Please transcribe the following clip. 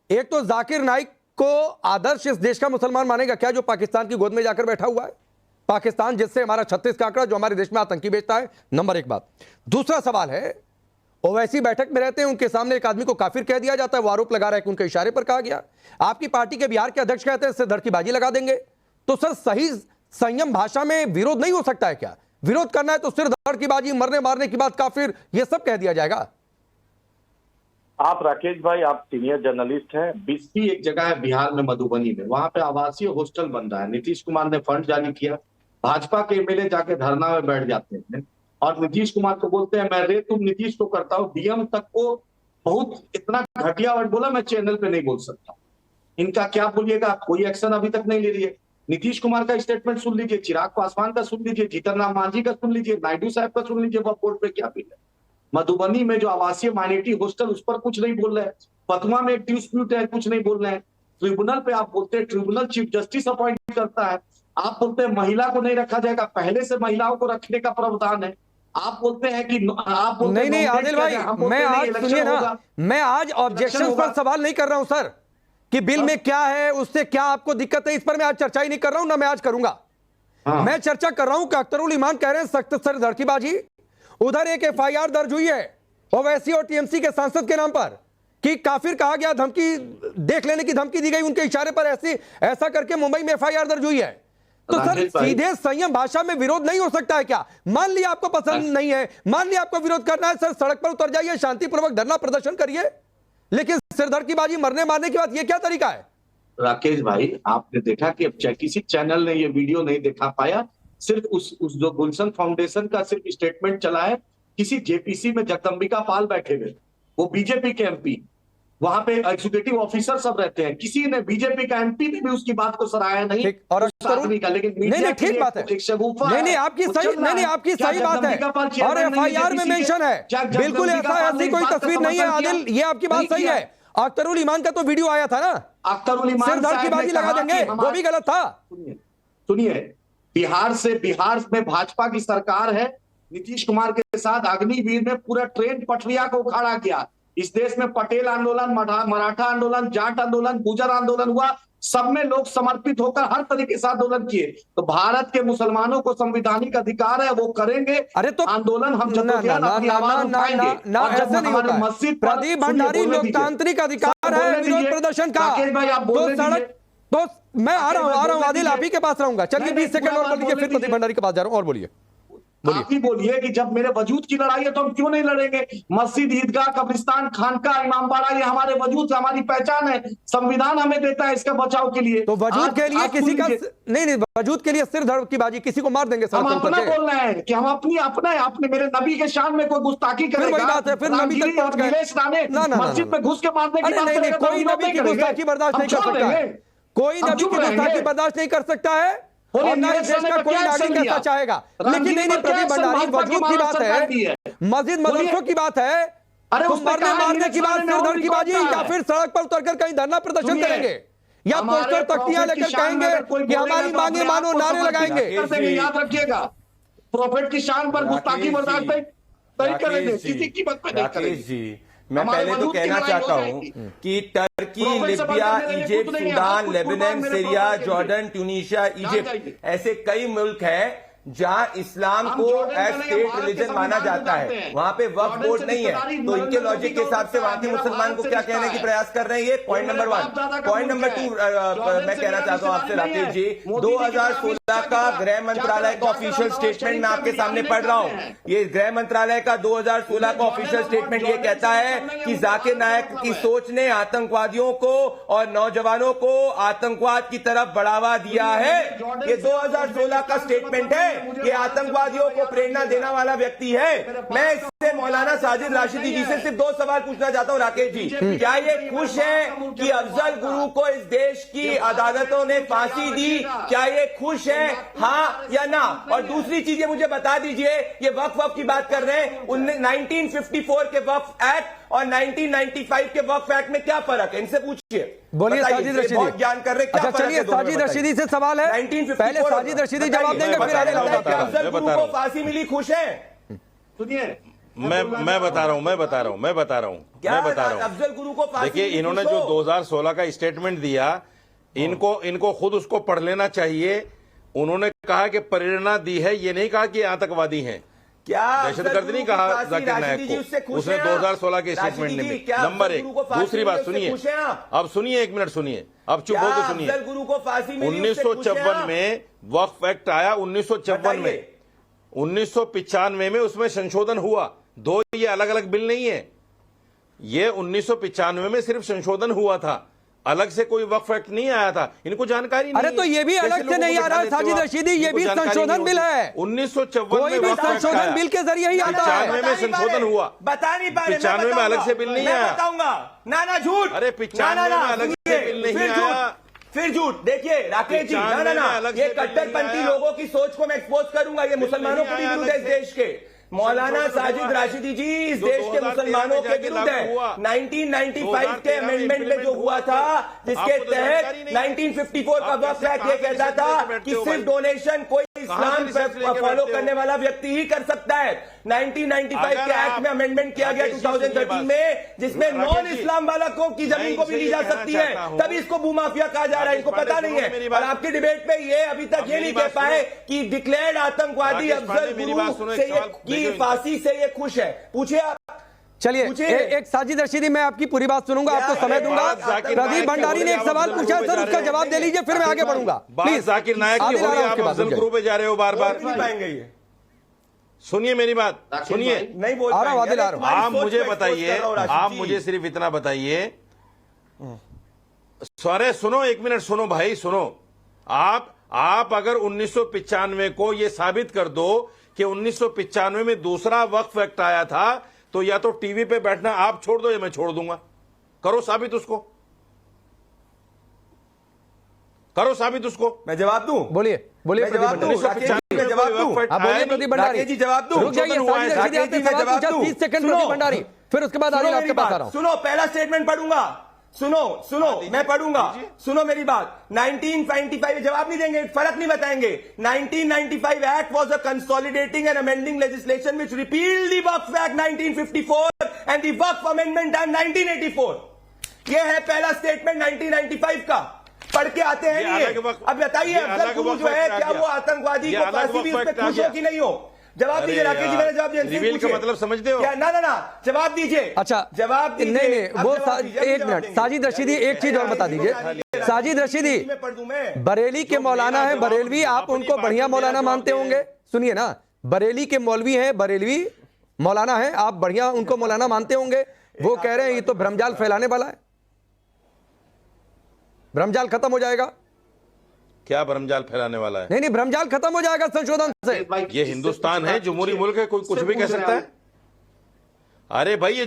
एक तो जाकिर नाइक को आदर्श इस देश का मुसलमान मानेगा क्या, जो पाकिस्तान की गोद में जाकर बैठा हुआ है? पाकिस्तान जिससे हमारा 36 का आंकड़ा, जो हमारे देश में आतंकी बेचता है, नंबर एक बात। दूसरा सवाल है, ओवैसी बैठक में रहते हैं, उनके सामने एक आदमी को काफिर कह दिया जाता है, वो आरोप लगा रहा है कि उनके इशारे पर कहा गया। आपकी पार्टी के बिहार के अध्यक्ष कहते हैं इससे धड़ की बाजी लगा देंगे। तो सर, सही संयम भाषा में विरोध नहीं हो सकता है क्या? विरोध करना है तो सिर धड़ की बाजी, मरने मारने की बात, काफिर, ये सब कह दिया जाएगा? आप राकेश भाई, आप सीनियर जर्नलिस्ट हैं। बिस्ती एक जगह है बिहार में, मधुबनी में, वहां पे आवासीय हॉस्टल बन रहा है। नीतीश कुमार ने फंड जारी किया, भाजपा के एमएलए जाके धरना में बैठ जाते हैं और नीतीश कुमार को बोलते हैं मैं रे तुम नीतीश को करता हूँ। डीएम तक को बहुत इतना घटिया वर्ड बोला, मैं चैनल पे नहीं बोल सकता। इनका क्या बोलिएगा, कोई एक्शन अभी तक नहीं ले रही है। नीतीश कुमार का स्टेटमेंट सुन लीजिए, चिराग पासवान का सुन लीजिए, जीतन राम मांझी का सुन लीजिए, नायडू साहब का सुन लीजिए, वो बोर्ड पे क्या बिल है। मधुबनी में जो आवासीय माइनॉरिटी हॉस्टल, उस पर कुछ नहीं बोल रहे हैं। पतवा में एक डिस्प्यूट है, कुछ नहीं बोल रहे हैं। ट्रिब्यूनल पे आप बोलते हैं ट्रिब्यूनल चीफ जस्टिस अपॉइंट करता है, आप बोलते हैं महिला को नहीं रखा जाएगा, पहले से महिलाओं को रखने का प्रावधान है। आप बोलते हैं कि आप बोलते नहीं आदिल भाई, मैं आज सुनिए ना, मैं आज ऑब्जेक्शन पर सवाल नहीं कर रहा हूं सर, कि बिल में क्या है, उससे क्या आपको दिक्कत है, इस पर मैं आज चर्चा ही नहीं कर रहा हूं, ना मैं आज करूंगा। मैं चर्चा कर रहा हूं कि अख्तरुल इमान कह रहे हैं सख्त सर धड़कीबाजी। उधर एक एफआईआर दर्ज हुई है ओवैसी और टीएमसी के सांसद के नाम पर कि काफिर कहा गया, धमकी देख लेने की धमकी दी गई उनके इशारे पर, ऐसा करके मुंबई में एफआईआर दर्ज हुई है। तो सर, सीधे संयम भाषा में विरोध नहीं हो सकता है क्या? मान लिया आपको पसंद नहीं है, मान लिया आपको विरोध करना है, सर सड़क पर उतर जाइए, शांतिपूर्वक धरना प्रदर्शन करिए, लेकिन सिरधड़ की बाजी, मरने मारने की बात, ये क्या तरीका है? राकेश भाई, आपने देखा कि अब किसी चैनल ने ये वीडियो नहीं दिखा पाया, सिर्फ उस जो गुलशन फाउंडेशन का सिर्फ स्टेटमेंट चला है। किसी जेपीसी में जगदम्बिका पाल बैठे हुए, वो बीजेपी के एमपी, वहां पे एग्जीक्यूटिव ऑफिसर सब रहते हैं, किसी ने बीजेपी का एमपी ने भी उसकी बात को सराहाया नहीं और आदमी का। लेकिन नहीं ठीक बात है, नहीं आपकी सही बात है, और एफआईआर में मेंशन है, बिल्कुल ऐसी कोई तस्वीर नहीं है आदिल, ये आपकी बात सही है। अख्तरुल इमान का तो वीडियो आया था ना, अख्तरुल इमान सिर धड़ की बाजी लगा देंगे, वो भी गलत था। सुनिए, बिहार में भाजपा की सरकार है, नीतीश कुमार के साथ अग्निवीर ने पूरा ट्रेन पटरिया को उखाड़ा किया। इस देश में पटेल आंदोलन, मराठा आंदोलन, जाट आंदोलन, गुर्जर आंदोलन हुआ, सब में लोग समर्पित होकर हर तरीके से आंदोलन किए। तो भारत के मुसलमानों को संवैधानिक अधिकार है, वो करेंगे। अरे तो आंदोलन हम मस्जिद, प्रदीप भंडारी लोकतांत्रिक अधिकार है विरोध प्रदर्शन का। तो मैं आ रहा हूं आदिल, आप ही के पास रहूंगा। चलिए 20 सेकंड और बोल दीजिए, फिर प्रदीप भंडारी के पास जा रहा हूं, और बोलिए। आप ही बोलिए कि जब मेरे वजूद की लड़ाई है तो हम क्यों नहीं लड़ेंगे? मस्जिद, ईदगाह, कब्रिस्तान, खानका, इमामबाड़ा, ये हमारे वजूद, हमारी पहचान है। संविधान हमें देता है इसका बचाव के लिए। तो वजूद के लिए किसी का नहीं, वजूद के लिए सिर धड़ की बाजी, किसी को मार देंगे। हम अपना बोल रहे हैं कि हम अपने मेरे नबी के शान में कोई गुस्ताखी करेगा, बात है, फिर नबी तक पहुंच गए, मस्जिद में घुस के मारने की बात करेगा, कोई नबी की गुस्ताखी बर्दाश्त नहीं कर सकता है, कोई नबी की गुस्ताखी बर्दाश्त नहीं कर सकता है, और ना इस देश का कोई नागरिक ऐसा चाहेगा। लेकिन नहीं, प्रदीप भंडारी, वजूद की बात है, मस्जिद मदरसों की बात है, तो मरने मारने की बात, सिर धड़ की बाजी, या फिर सड़क पर उतरकर कहीं धरना प्रदर्शन करेंगे, या पोस्टर तख्तियां लेकर कहेंगे कि हमारी मांगे मानो, नारे लगाएंगे। याद रखिएगा, प्रोफेट की शान पर गुस्ताखी बर्दाश्त नहीं करेंगे, किसी की बात पे नहीं करेंगे। मैं पहले तो कहना चाहता हूं कि Turkey, Libya, Egypt, Sudan, Lebanon, Syria, Jordan, Tunisia, Egypt, ऐसे कई मुल्क हैं जहां इस्लाम को एज स्टेट रिलीजन माना जाता है, वहां पे वक्फ बोर्ड नहीं है। तो इनके लॉजिक के हिसाब से वहां के मुसलमान को क्या कहने की प्रयास कर रहे हैं, ये पॉइंट नंबर 1। पॉइंट नंबर 2 मैं कहना चाहता हूं आपसे राकेश जी, 2016 का गृह मंत्रालय का ऑफिशियल स्टेटमेंट मैं आपके सामने पढ़ रहा हूं। ये गृह मंत्रालय का 2016 का ऑफिशियल स्टेटमेंट ये कहता है कि जाकिर नाइक की सोच ने आतंकवादियों को और नौजवानों को आतंकवाद की तरफ बढ़ावा दिया है। ये 2016 का स्टेटमेंट है, ये आतंकवादियों को प्रेरणा देने वाला व्यक्ति है। मैं इससे मौलाना साजिद राशिदी जी से सिर्फ 2 सवाल पूछना चाहता हूं राकेश जी, क्या ये खुश है कि अफजल गुरु को इस देश की अदालतों ने फांसी दी? क्या ये खुश है, हाँ या ना? और दूसरी चीज ये मुझे बता दीजिए, ये वक्फ की बात कर रहे हैं, 1954 के वक्फ एक्ट और 1995 के वक्फ एक्ट में क्या फर्क है, इनसे पूछिए। बोलिए साजिद रशीदी, बहुत ज्ञान कर रहे हैं। अच्छा चलिए, साजिद रशीदी से सवाल है, पहले साजिद रशीदी जवाब देंगे, फिर आगे अफजल गुरु को फांसी मिली, खुश है? सुनिए, मैं बता रहा हूँ क्या अफजल गुरु को फांसी देखिए, मिली, इन्होंने पूछो। जो 2016 का स्टेटमेंट दिया, इनको खुद उसको पढ़ लेना चाहिए। उन्होंने कहा कि प्रेरणा दी है, ये नहीं कहा कि आतंकवादी हैं। क्या दहशतगर्द नहीं कहा जाकिर नायक को, उसने 2016 के स्टेटमेंट में। नंबर एक। दूसरी बात सुनिए, अब सुनिए, 1 मिनट सुनिए, अब चुप होकर सुनिए। अफजल गुरु को फांसी मिली, 1954 में वक्फ एक्ट आया, 1954 में, 1995 में उसमें संशोधन हुआ। दो ये अलग अलग बिल नहीं है। ये 1995 में सिर्फ संशोधन हुआ था, अलग से कोई वक्फ एक्ट नहीं आया था। इनको जानकारी नहीं। अरे तो ये भी अलग से नहीं आ रहा है साजिद रशीदी, ये भी संशोधन बिल है। 1954 में कोई भी संशोधन बिल के जरिए ही आता है। 95 में संशोधन हुआ, बता नहीं पा रहे। 95 में अलग से बिल नहीं आया। बताऊंगा ना झूठ। अरे 95 में अलग से बिल नहीं आया, फिर झूठ। देखिए राकेश जी, ना ये कट्टरपंथी लोगों की सोच को मैं एक्सपोज करूंगा। ये मुसलमानों के भी विरुद्ध है इस देश के। मौलाना साजिद राशिदी जी इस देश के मुसलमानों के विरुद्ध है। 1995 के अमेंडमेंट में जो हुआ था, जिसके तहत 1954 का वक्फ एक्ट ये कहता था कि सिर्फ डोनेशन कोई इस्लाम फॉलो करने वाला व्यक्ति ही कर सकता है। 1995 के एक्ट में अमेंडमेंट किया गया 2013 में, जिसमें नॉन इस्लाम वाला की जमीन को भी ली जा सकती है। तभी इसको भूमाफिया कहा जा रहा है। इनको पता नहीं है। और आपकी डिबेट पे ये अभी तक ये नहीं कह पाए कि डिक्लेयर्ड आतंकवादी अफजल गुरु से की फांसी से ये खुश है। पूछिए आप। चलिए एक साजिद रशीदी, मैं आपकी पूरी बात सुनूंगा, आपको समय दूंगा। प्रदीप भंडारी ने एक सवाल पूछा सर, उसका जवाब दे लीजिए, फिर मैं आगे बढ़ूंगा। प्लीज जाकिर नायक की हो रही है, आप अफजल गुरु पे जा रहे हो बार बार। सुनिए मेरी बात, सुनिए। नहीं बोल आप मुझे बताइए, आप मुझे सिर्फ इतना बताइए। अरे सुनो, 1 मिनट सुनो भाई, सुनो। आप अगर 1995 को ये साबित कर दो कि 1995 में दूसरा वक्फ एक्ट आया था, तो या तो टीवी पे बैठना आप छोड़ दो या मैं छोड़ दूंगा। करो साबित उसको, करो साबित उसको। मैं जवाब दूं? बोलिए बोलिए प्रदीप भंडारी। मैं जवाब दूं? बोलिए प्रदीप भंडारी जी, जवाब दूं? रुक जाइए, साजिद रशीदी आपने सवाल पूछा, 30 सेकंड प्रदीप भंडारी, फिर उसके बाद आगे आपके पास आ रहा हूं। सुनो, पहला स्टेटमेंट पढ़ूंगा। सुनो मैं पढ़ूंगा। सुनो मेरी बात। 1995 जवाब नहीं देंगे, फर्क नहीं बताएंगे। 1995 act was a consolidating and amending legislation which repealed the Waqf act 1954 and the Waqf amendment act 1984। ये है पहला स्टेटमेंट 1995 का। पढ़ के आते हैं ये। अब बताइए अफजल गुरु जो है, क्या वो आतंकवादी को फांसी भी उस पर खुश हो कि नहीं हो? जवाब दीजिए राकेश जी, मेरा जवाब रिवील का मतलब समझते हो? ना जवाब दीजिए। अच्छा जवाब दीजिए। नहीं वो 1 मिनट साजिद रशीदी, एक चीज और बता दीजिए। साजिद रशीदी बरेली के मौलाना है, बरेलवी, आप उनको बढ़िया मौलाना मानते होंगे। सुनिए ना, बरेली के मौलवी हैं, बरेलवी मौलाना है, आप बढ़िया उनको मौलाना मानते होंगे। वो कह रहे हैं ये तो भ्रमजाल फैलाने वाला है, भ्रमजाल खत्म हो जाएगा। क्या भ्रमजाल फैलाने वाला है? नहीं, भ्रमजाल खत्म हो जाएगा संशोधन से। ये हिंदुस्तान है, जमहूरी मुल्क है, कोई कुछ भी कह सकता है। अरे भाई ये